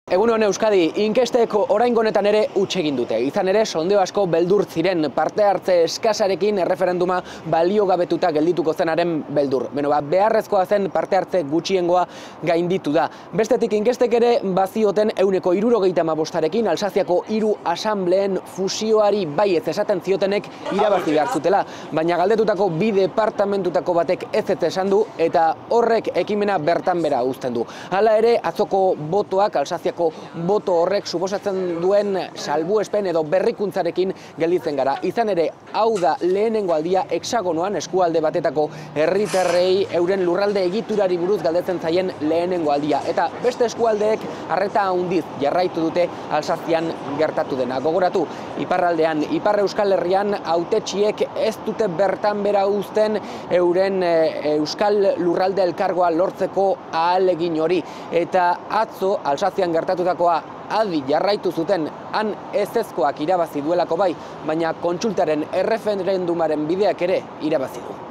Egunon Euskadi, inkestek oraingo honetan ere huts egin dute. Izan ere, sondeo asko beldur ziren parte hartze eskasarekin erreferenduma baliogabetuta geldituko zenaren beldur. Beharrezkoa zen parte hartze gutxiengoa gainditu da. Bestetik inkestek ere bazioten 75%rekin Alsaziako 3 asanbleen fusioari baietz esaten ziotenek irabazi behar zutela. Baina galdetutako 2 departamentutako batek ez esan du eta horrek ekimena bertan bera uzten du. Hala ere, atzoko botoak Alsaziako boto horrek suposatzen duen salbuespen edo berrikuntzarekin gelditzen gara. Izan ere, hau da lehenengo aldia hexagonoan eskualde batetako herritarrei euren lurralde egiturari buruz galdetzen zaien lehenengo aldia. Eta beste eskualdeek arreta handiz jarraitu dute Alsazian gertatu dena. Gogoratu, iparraldean, Ipar Euskal Herrian hautetsiek ez dute bertan bera uzten euren Euskal Lurralde Elkargoa lortzeko ahalegin hori. Eta atzo Alsazian gertatutakoa adi jarraitu zuten han ezezkoak irabazi duelako bai, baina kontsultaren erreferendumaren bideak ere irabazi du.